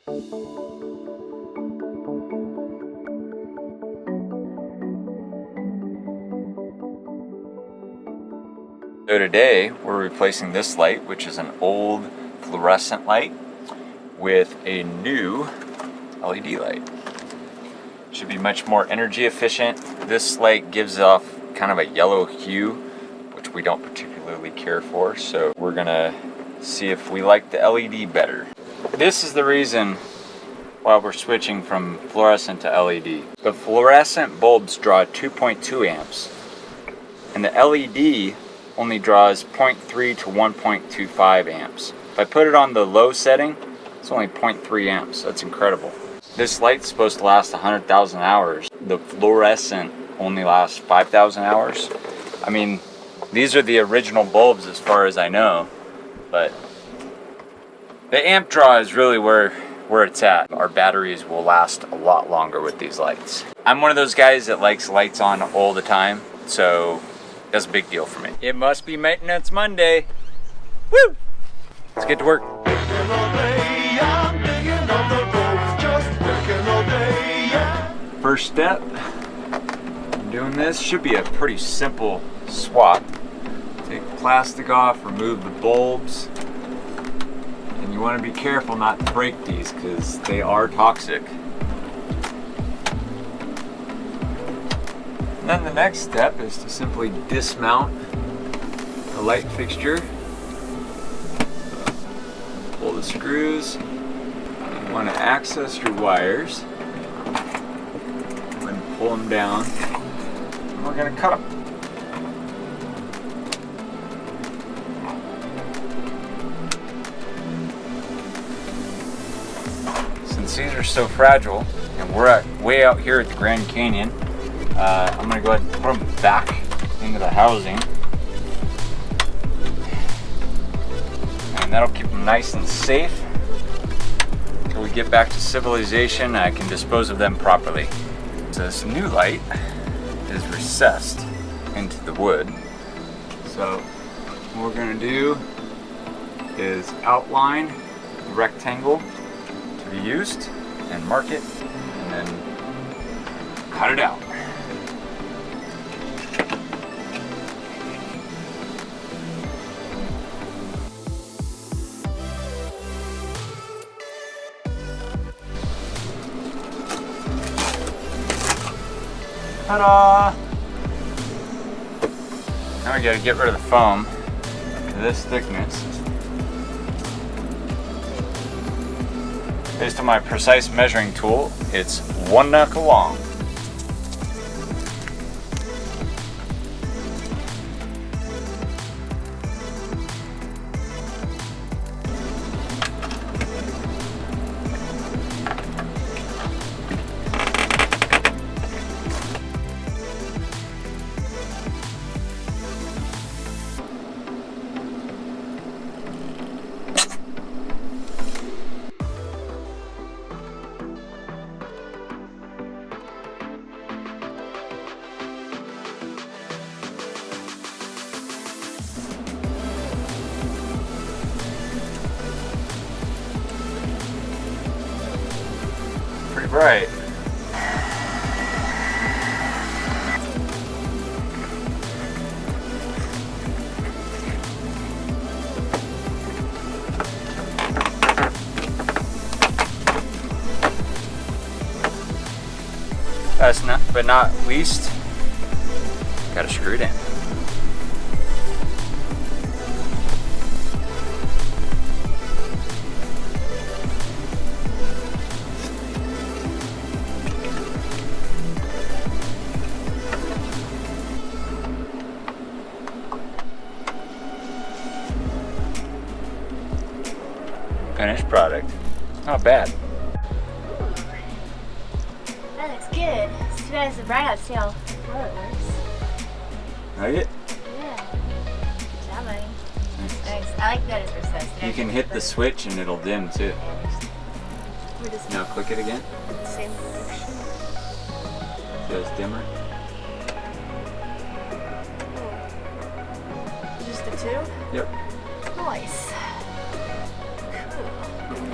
So today we're replacing this light, which is an old fluorescent light, with a new LED light. Should be much more energy efficient. This light gives off kind of a yellow hue, which we don't particularly care for, so we're gonna see if we like the LED better. This is the reason why we're switching from fluorescent to LED. The fluorescent bulbs draw 2.2 amps, and the LED only draws 0.3 to 1.25 amps. If I put it on the low setting, it's only 0.3 amps. That's incredible. This light's supposed to last 100,000 hours. The fluorescent only lasts 5,000 hours. I mean, these are the original bulbs as far as I know, but the amp draw is really where it's at. Our batteries will last a lot longer with these lights. I'm one of those guys that likes lights on all the time, so that's a big deal for me. It must be Maintenance Monday. Woo! Let's get to work. First step, doing this should be a pretty simple swap. Take the plastic off, remove the bulbs, and you want to be careful not to break these because they are toxic. And then the next step is to simply dismount the light fixture. Pull the screws. You want to access your wires. And pull them down. And we're going to cut them. Since these are so fragile, and we're way out here at the Grand Canyon, I'm going to go ahead and put them back into the housing. And that'll keep them nice and safe until we get back to civilization. I can dispose of them properly. So this new light is recessed into the wood. So what we're going to do is outline the rectangle to be used and mark it and then cut it out. Ta-da! Now we gotta get rid of the foam to this thickness. Based on my precise measuring tool, it's 1 knuckle long. Pretty bright. Last but not least, gotta screw it in. Finished product. Not bad. That looks good. It's too bad it's bright out to see how well it works. Like it? Yeah. Good job, buddy. Nice. I like that it's recessed. You can hit the switch and it'll dim too. We're just Now click it again. same direction. So it's dimmer. Oh. Just the two? Yep. Nice. Cool.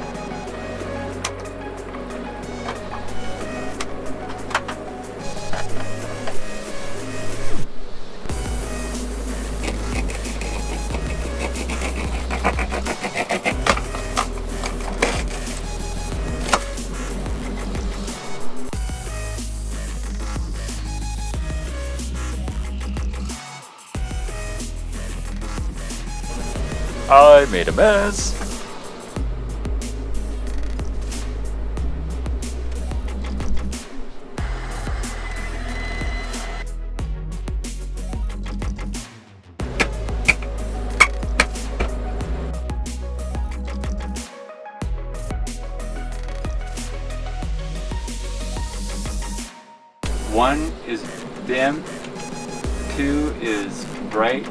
I made a mess. One is dim, 2 is bright,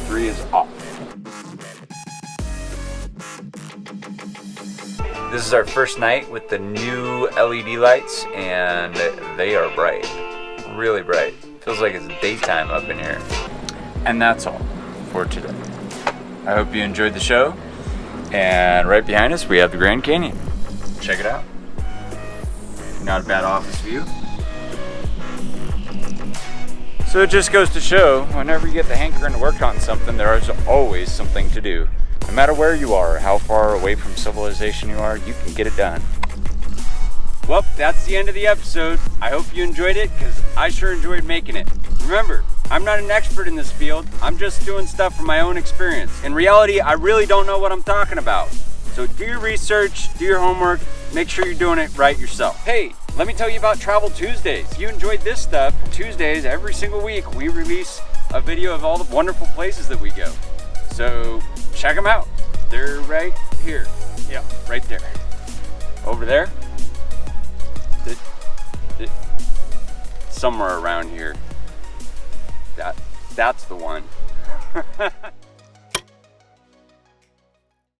3 is off. This is our first night with the new LED lights, and they are bright, really bright. Feels like it's daytime up in here. And that's all for today. I hope you enjoyed the show. And right behind us, we have the Grand Canyon. Check it out. Not a bad office view. So it just goes to show, whenever you get the hankering to work on something, there is always something to do. No matter where you are, or how far away from civilization you are, you can get it done. Well, that's the end of the episode. I hope you enjoyed it, because I sure enjoyed making it. Remember, I'm not an expert in this field. I'm just doing stuff from my own experience. In reality, I really don't know what I'm talking about. So do your research, do your homework, make sure you're doing it right yourself. Hey, let me tell you about Travel Tuesdays. If you enjoyed this stuff, Tuesdays, every single week, we release a video of all the wonderful places that we go. So check them out. They're right here. Yeah, right there. Over there. Somewhere around here. That's the one.